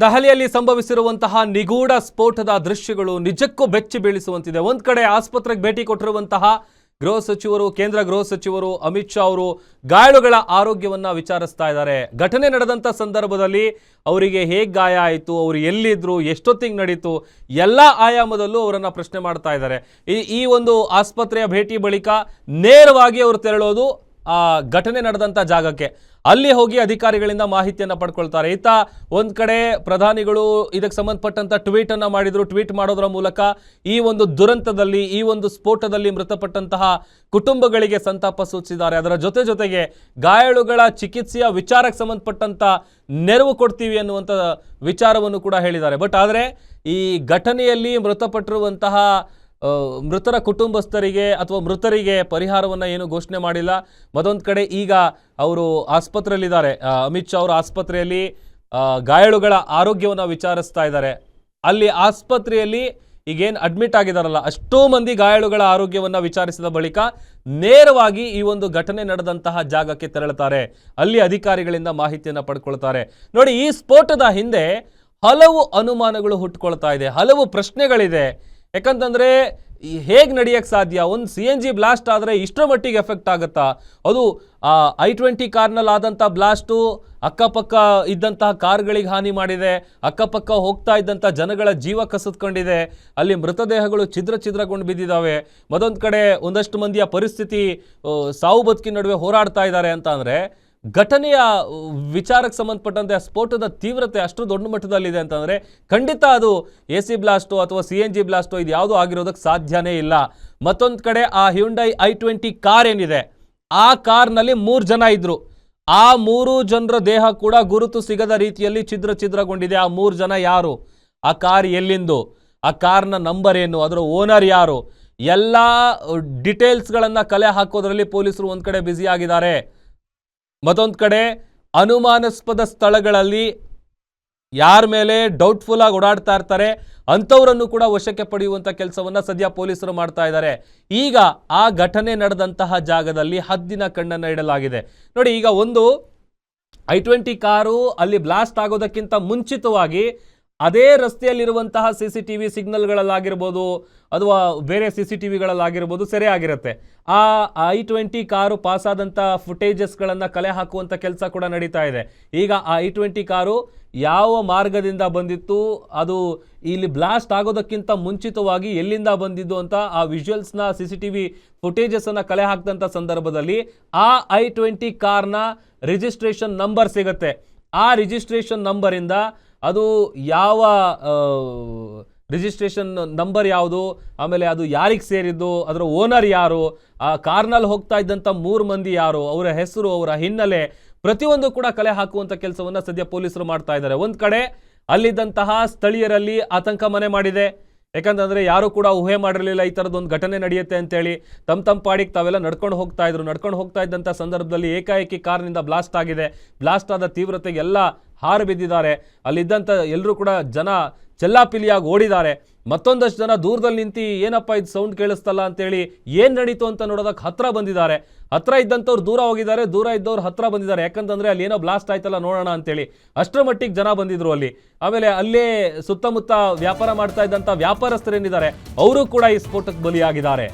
ದೆಹಲಿಯಲ್ಲಿ ಸಂಭವಿಸಿರುವಂತಹ ನಿಗೂಢ ಸ್ಫೋಟದ ದೃಶ್ಯಗಳು ನಿಜಕ್ಕೂ ಬೆಚ್ಚಿ ಬೀಳಿಸುವಂತಿದೆ. ಒಂದ್ ಕಡೆ ಆಸ್ಪತ್ರೆಗೆ ಭೇಟಿ ಕೊಟ್ಟಿರುವಂತಹ ಗೃಹ ಸಚಿವರು, ಕೇಂದ್ರ ಗೃಹ ಸಚಿವರು ಅಮಿತ್ ಶಾ ಅವರು ಗಾಯಾಳುಗಳ ಆರೋಗ್ಯವನ್ನ ವಿಚಾರಿಸ್ತಾ ಇದ್ದಾರೆ. ಘಟನೆ ನಡೆದಂತ ಸಂದರ್ಭದಲ್ಲಿ ಅವರಿಗೆ ಹೇಗೆ ಗಾಯ ಆಯಿತು, ಅವರು ಎಲ್ಲಿದ್ರು, ಎಷ್ಟೊತ್ತಿಗೆ ನಡೀತು, ಎಲ್ಲ ಆಯಾಮದಲ್ಲೂ ಅವರನ್ನ ಪ್ರಶ್ನೆ ಮಾಡ್ತಾ ಇದ್ದಾರೆ. ಈ ಒಂದು ಆಸ್ಪತ್ರೆಯ ಭೇಟಿ ಬಳಿಕ ನೇರವಾಗಿ ಅವರು ತೆರಳೋದು ಆ ಘಟನೆ ನಡೆದಂತ ಜಾಗಕ್ಕೆ. ಅಲ್ಲಿ ಹೋಗಿ ಅಧಿಕಾರಿಗಳಿಂದ ಮಾಹಿತಿಯನ್ನು ಪಡ್ಕೊಳ್ತಾರೆ. ಈತ ಒಂದ್ ಕಡೆ ಪ್ರಧಾನಿಗಳು ಇದಕ್ಕೆ ಸಂಬಂಧಪಟ್ಟಂತ ಟ್ವೀಟ್ ಅನ್ನ ಮಾಡಿದ್ರು. ಟ್ವೀಟ್ ಮಾಡೋದರ ಮೂಲಕ ಈ ಒಂದು ದುರಂತದಲ್ಲಿ, ಈ ಒಂದು ಸ್ಫೋಟದಲ್ಲಿ ಮೃತಪಟ್ಟಂತಹ ಕುಟುಂಬಗಳಿಗೆ ಸಂತಾಪ ಸೂಚಿಸಿದ್ದಾರೆ. ಅದರ ಜೊತೆಗೆ ಗಾಯಾಳುಗಳ ಚಿಕಿತ್ಸೆಯ ವಿಚಾರಕ್ಕೆ ಸಂಬಂಧಪಟ್ಟಂತ ನೆರವು ಕೊಡ್ತೀವಿ ಅನ್ನುವಂಥ ವಿಚಾರವನ್ನು ಕೂಡ ಹೇಳಿದ್ದಾರೆ. ಬಟ್ ಆದರೆ ಈ ಘಟನೆಯಲ್ಲಿ ಮೃತಪಟ್ಟಿರುವಂತಹ ಮೃತರ ಕುಟುಂಬಸ್ಥರಿಗೆ ಅಥವಾ ಮೃತರಿಗೆ ಪರಿಹಾರವನ್ನು ಏನು ಘೋಷಣೆ ಮಾಡಿಲ್ಲ. ಮತ್ತೊಂದು ಕಡೆ ಈಗ ಅವರು ಆಸ್ಪತ್ರೆಯಲ್ಲಿದ್ದಾರೆ. ಅಮಿತ್ ಶಾ ಅವರು ಆಸ್ಪತ್ರೆಯಲ್ಲಿ ಗಾಯಾಳುಗಳ ಆರೋಗ್ಯವನ್ನು ವಿಚಾರಿಸ್ತಾ ಇದ್ದಾರೆ. ಅಲ್ಲಿ ಆಸ್ಪತ್ರೆಯಲ್ಲಿ ಈಗೇನು ಅಡ್ಮಿಟ್ ಆಗಿದಾರಲ್ಲ, ಅಷ್ಟೋ ಮಂದಿ ಗಾಯಾಳುಗಳ ಆರೋಗ್ಯವನ್ನು ವಿಚಾರಿಸಿದ ಬಳಿಕ ನೇರವಾಗಿ ಈ ಒಂದು ಘಟನೆ ನಡೆದಂತಹ ಜಾಗಕ್ಕೆ ತೆರಳುತ್ತಾರೆ. ಅಲ್ಲಿ ಅಧಿಕಾರಿಗಳಿಂದ ಮಾಹಿತಿಯನ್ನು ಪಡ್ಕೊಳ್ತಾರೆ. ನೋಡಿ, ಈ ಸ್ಫೋಟದ ಹಿಂದೆ ಹಲವು ಅನುಮಾನಗಳು ಹುಟ್ಟುಕೊಳ್ತಾ ಇದೆ, ಹಲವು ಪ್ರಶ್ನೆಗಳಿದೆ. ಯಾಕಂತಂದ್ರೆ ಹೇಗೆ ನಡೆಯಕ್ಕೆ ಸಾಧ್ಯ? ಒಂದು CNG ಬ್ಲಾಸ್ಟ್ ಆದರೆ ಇಷ್ಟರ ಮಟ್ಟಿಗೆ ಎಫೆಕ್ಟ್ ಆಗುತ್ತಾ? ಅದು I-20 ಕಾರ್ನಲ್ಲಿ ಆದಂಥ ಬ್ಲಾಸ್ಟು ಅಕ್ಕಪಕ್ಕ ಇದ್ದಂತಹ ಕಾರ್ಗಳಿಗೆ ಹಾನಿ ಮಾಡಿದೆ, ಅಕ್ಕಪಕ್ಕ ಹೋಗ್ತಾ ಇದ್ದಂಥ ಜನಗಳ ಜೀವ ಕಸಿದುಕೊಂಡಿದೆ, ಅಲ್ಲಿ ಮೃತದೇಹಗಳು ಛಿದ್ರಗೊಂಡು ಬಿದ್ದಿದ್ದಾವೆ. ಮತ್ತೊಂದು ಕಡೆ ಒಂದಷ್ಟು ಮಂದಿಯ ಪರಿಸ್ಥಿತಿ ಸಾವು ಬದುಕಿನ ನಡುವೆ ಹೋರಾಡ್ತಾ ಇದ್ದಾರೆ ಅಂತ ಅಂದರೆ ಘಟನೆಯ ವಿಚಾರಕ್ಕೆ ಸಂಬಂಧಪಟ್ಟಂತೆ ಸ್ಫೋಟದ ತೀವ್ರತೆ ಅಷ್ಟು ದೊಡ್ಡ ಮಟ್ಟದಲ್ಲಿದೆ ಅಂತಂದರೆ ಖಂಡಿತ ಅದು AC ಬ್ಲಾಸ್ಟು ಅಥವಾ CNG ಬ್ಲಾಸ್ಟು ಇದು ಯಾವುದೂ ಆಗಿರೋದಕ್ಕೆ ಸಾಧ್ಯನೇ ಇಲ್ಲ. ಮತ್ತೊಂದು ಕಡೆ ಆ ಹ್ಯುಂಡೈ I-20 ಕಾರ್ ಏನಿದೆ, ಆ ಕಾರ್ನಲ್ಲಿ 3 ಜನ ಇದ್ರು. ಆ 3 ಜನರ ದೇಹ ಕೂಡ ಗುರುತು ಸಿಗದ ರೀತಿಯಲ್ಲಿ ಛಿದ್ರಗೊಂಡಿದೆ. ಆ 3 ಜನ ಯಾರು, ಆ ಕಾರ್ ಎಲ್ಲಿಂದು, ಆ ಕಾರ್ನ ನಂಬರ್ ಏನು, ಅದರ ಓನರ್ ಯಾರು, ಎಲ್ಲ ಡಿಟೇಲ್ಸ್ಗಳನ್ನು ಕಲೆ ಹಾಕೋದ್ರಲ್ಲಿ ಪೊಲೀಸರು ಒಂದು ಕಡೆ ಬ್ಯುಸಿ ಆಗಿದ್ದಾರೆ. ಮತ್ತೊಂದು ಕಡೆ ಅನುಮಾನಾಸ್ಪದ ಸ್ಥಳಗಳಲ್ಲಿ ಯಾರ ಮೇಲೆ ಡೌಟ್ಫುಲ್ ಆಗಿ ಓಡಾಡ್ತಾ ಇರ್ತಾರೆ ಅಂಥವರನ್ನು ಕೂಡ ವಶಕ್ಕೆ ಪಡೆಯುವಂಥ ಕೆಲಸವನ್ನು ಸದ್ಯ ಪೊಲೀಸರು ಮಾಡ್ತಾ ಇದ್ದಾರೆ. ಈಗ ಆ ಘಟನೆ ನಡೆದಂತಹ ಜಾಗದಲ್ಲಿ ಹದ್ದಿನ ಕಣ್ಣನ್ನು ಇಡಲಾಗಿದೆ. ನೋಡಿ, ಈಗ ಒಂದು I-20 ಕಾರು ಅಲ್ಲಿ ಬ್ಲಾಸ್ಟ್ ಆಗೋದಕ್ಕಿಂತ ಮುಂಚಿತವಾಗಿ ಅದೇ ರಸ್ತೆಯಲ್ಲಿರುವಂತಹ CCTV ಸಿಗ್ನಲ್ಗಳಲ್ಲಾಗಿರ್ಬೋದು ಅಥವಾ ಬೇರೆ CCTVಗಳಲ್ಲಾಗಿರ್ಬೋದು ಸೆರೆ ಆಗಿರುತ್ತೆ. ಆ I-20 ಕಾರು ಪಾಸ್ ಆದಂಥ ಫುಟೇಜಸ್ಗಳನ್ನು ಕಲೆ ಹಾಕುವಂಥ ಕೆಲಸ ಕೂಡ ನಡೀತಾ ಇದೆ. ಈಗ ಆ I-20 ಕಾರು ಯಾವ ಮಾರ್ಗದಿಂದ ಬಂದಿತ್ತು, ಅದು ಇಲ್ಲಿ ಬ್ಲಾಸ್ಟ್ ಆಗೋದಕ್ಕಿಂತ ಮುಂಚಿತವಾಗಿ ಎಲ್ಲಿಂದ ಬಂದಿದ್ದು ಅಂತ ಆ ವಿಜುವಲ್ಸ್ನ CCTV ಫುಟೇಜಸ್ಸನ್ನು ಕಲೆ ಹಾಕಿದಂಥ ಸಂದರ್ಭದಲ್ಲಿ ಆ I-20 ಕಾರ್ನ ರಿಜಿಸ್ಟ್ರೇಷನ್ ನಂಬರ್ ಸಿಗುತ್ತೆ. ಆ ರಿಜಿಸ್ಟ್ರೇಷನ್ ನಂಬರಿಂದ ಅದು ಯಾವ ರಿಜಿಸ್ಟ್ರೇಷನ್ ನಂಬರ್ ಯಾವುದು, ಆಮೇಲೆ ಅದು ಯಾರಿಗೆ ಸೇರಿದ್ದು, ಅದರ ಓನರ್ ಯಾರು, ಆ ಕಾರ್ನಲ್ಲಿ ಹೋಗ್ತಾ ಇದ್ದಂಥ 3 ಮಂದಿ ಯಾರು, ಅವರ ಹೆಸರು, ಅವರ ಹಿನ್ನೆಲೆ ಪ್ರತಿಯೊಂದು ಕೂಡ ಕಲೆ ಹಾಕುವಂಥ ಕೆಲಸವನ್ನು ಸದ್ಯ ಪೊಲೀಸರು ಮಾಡ್ತಾ ಇದ್ದಾರೆ. ಒಂದು ಕಡೆ ಅಲ್ಲಿದ್ದಂತಹ ಸ್ಥಳೀಯರಲ್ಲಿ ಆತಂಕ ಮನೆ ಮಾಡಿದೆ. ಯಾಕಂತಂದರೆ ಯಾರು ಕೂಡ ಊಹೆ ಮಾಡಿರಲಿಲ್ಲ ಈ ಥರದ್ದೊಂದು ಘಟನೆ ನಡೆಯುತ್ತೆ ಅಂತೇಳಿ. ತಮ್ಮ ಪಾಡಿಗೆ ತಾವೆಲ್ಲ ನಡ್ಕೊಂಡು ಹೋಗ್ತಾ ಇದ್ದಂಥ ಸಂದರ್ಭದಲ್ಲಿ ಏಕಾಏಕಿ ಕಾರ್ನಿಂದ ಬ್ಲಾಸ್ಟ್ ಆಗಿದೆ. ಬ್ಲಾಸ್ಟ್ ಆದ ತೀವ್ರತೆಗೆ ಎಲ್ಲ ಹಾರು ಬಿದ್ದಿದ್ದಾರೆ. ಅಲ್ಲಿದ್ದಂಥ ಎಲ್ಲರೂ ಕೂಡ ಜನ ಚೆಲ್ಲಾಪಿಲಿಯಾಗಿ ಓಡಿದ್ದಾರೆ. ಮತ್ತೊಂದಷ್ಟು ಜನ ದೂರದಲ್ಲಿ ನಿಂತು ಏನಪ್ಪ ಇದು ಸೌಂಡ್ ಕೇಳಿಸ್ತಲ್ಲ ಅಂತೇಳಿ ಏನು ನಡೀತು ಅಂತ ನೋಡೋದಕ್ಕೆ ಹತ್ರ ಬಂದಿದ್ದಾರೆ. ಹತ್ರ ಇದ್ದಂಥವ್ರು ದೂರ ಹೋಗಿದ್ದಾರೆ, ದೂರ ಇದ್ದವ್ರು ಹತ್ರ ಬಂದಿದ್ದಾರೆ. ಯಾಕಂತಂದರೆ ಅಲ್ಲಿ ಏನೋ ಬ್ಲಾಸ್ಟ್ ಆಯ್ತಲ್ಲ ನೋಡೋಣ ಅಂತೇಳಿ ಅಷ್ಟರ ಮಟ್ಟಿಗೆ ಜನ ಬಂದಿದ್ರು ಅಲ್ಲಿ. ಆಮೇಲೆ ಅಲ್ಲೇ ಸುತ್ತಮುತ್ತ ವ್ಯಾಪಾರ ಮಾಡ್ತಾ ಇದ್ದಂಥ ವ್ಯಾಪಾರಸ್ಥರೇನಿದ್ದಾರೆ ಅವರು ಕೂಡ ಈ ಸ್ಫೋಟಕ್ಕೆ ಬಲಿಯಾಗಿದ್ದಾರೆ.